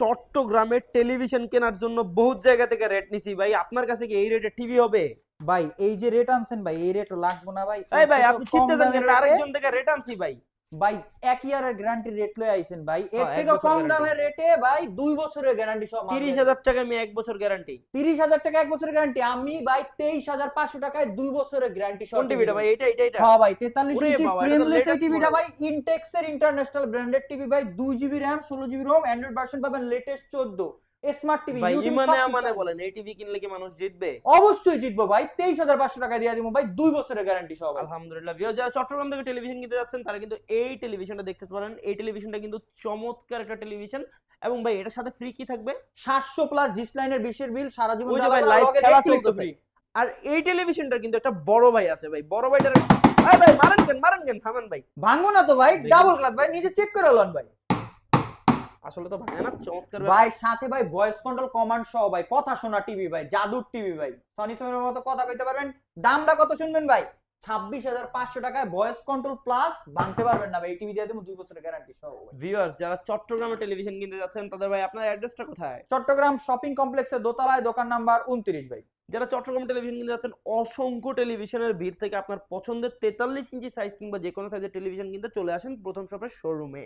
চট্টগ্রামে টেলিভিশন কেনার জন্য বহুত জায়গা থেকে রেট নিছি ভাই, আপনার কাছে কি এই রেটে টিভি হবে? ভাই এই যে রেট আনছেন ভাই, এই রেটও লাগবো না ভাই। এই ভাই থেকেও আপনি কম ছিটতে যান দামের কেন? রেটে আরেকজন থেকে রেট আনছি ভাই। ভাই 1 ইয়ারের গ্যারান্টি রেট লয়ে আইছেন ভাই, এর হ্যাঁ, 1 থেকেও বছর কম গ্যারান্টি। দামের রেটে ভাই 2 বছরের গ্যারান্টি সহ মাল দিয়ে 30,000 টাকা আমি 1 বছর গ্যারান্টি। 30,000 টাকা 1 বছরের গ্যারান্টি, আমি ভাই 23,500 টাকায় 2 বছরের গ্যারান্টি সহ কোন টিভি টিভিটা দেব। ভাই? এটা? হ্যাঁ ভাই 43 ওরে ইঞ্চি বাবা, এটা তো ফ্রেমলেস এই লেটেস্ট টিভিটা মডেল। ভাই, ইনটেক্সের ইন্টারন্যাশনাল ব্র্যান্ডেড টিভি ভাই, 2 GB RAM 16 GB ROM, Android version পাবেন লেটেস্ট 14, স্মার্ট টিভি, ভাই ইউটিউব ইমানে সবকিছু আমানে পাবেন। বলেন, এই টিভি কিনলে কি মানুষ জিতবে? অবশ্যই জিতবো ভাই, 23,500 টাকা দিয়ে দিব ভাই, 2 বছরের গ্যারান্টি সহ ভাই। আলহামদুলিল্লাহ। ভিউয়ার্স, যারা চট্টগ্রাম থেকে টেলিভিশন কিনতে যাচ্ছেন তারা কিন্তু এই টেলিভিশনটা দেখতে পারেন। এই টেলিভিশনটা কিন্তু চমৎকার একটা টেলিভিশন। এবং ভাই এটার সাথে ফ্রি কি থাকবে? 700 প্লাস ডিশ লাইনের 20 এর বিল, সারা জীবন ওই যে ভাই জ্বালাবেন, লাইভ লগে খেলা নেটফ্লিক্স চলতেছে। ফ্রি। আর এই টেলিভিশনটার কিন্তু একটা বড় ভাই আছে ভাই, বড় ভাইটার এই ভাই মারেন কেন থামেন ভাই। ভাঙবো না তো ভাই, দেখুন। ডাবল ক্লাস ভাই, নিজে চেক করে লন ভাই। আসলে তো ভাঙে না, চমৎকার ভাই সাথে ভাই ভয়েস কন্ট্রোল কমান্ড সহ ভাই, কথা শোনা টিভি ভাই, জাদুর টিভি ভাই, সনি সনির মতো কথা কইতে পারবেন। দামটা কত শুনবেন ভাই? 26,500 টাকায় ভয়েস কন্ট্রোল প্লাস, ভাঙতে পারবেন না ভাই, এই টিভি দিয়ে দেবো 2 বছরের গ্যারান্টি সহ ভাই। ভিউয়ার্স, যারা চট্টগ্রামে টেলিভিশন কিনতে যাচ্ছেন তাদের ভাই আপনার অ্যাড্রেসটা কোথায়? চট্টগ্রাম শপিং কমপ্লেক্সের দোতলায়, দোকান নাম্বার 29 ভাই। যারা চট্টগ্রাম টেলিভিশন কিনতে যাচ্ছেন, অসংখ্য টেলিভিশনের ভিড় থেকে আপনার পছন্দের 43 ইঞ্চি সাইজ কিংবা যে কোনো সাইজের টেলিভিশন কিনতে চলে আসেন প্রথম শপের শোরুমে।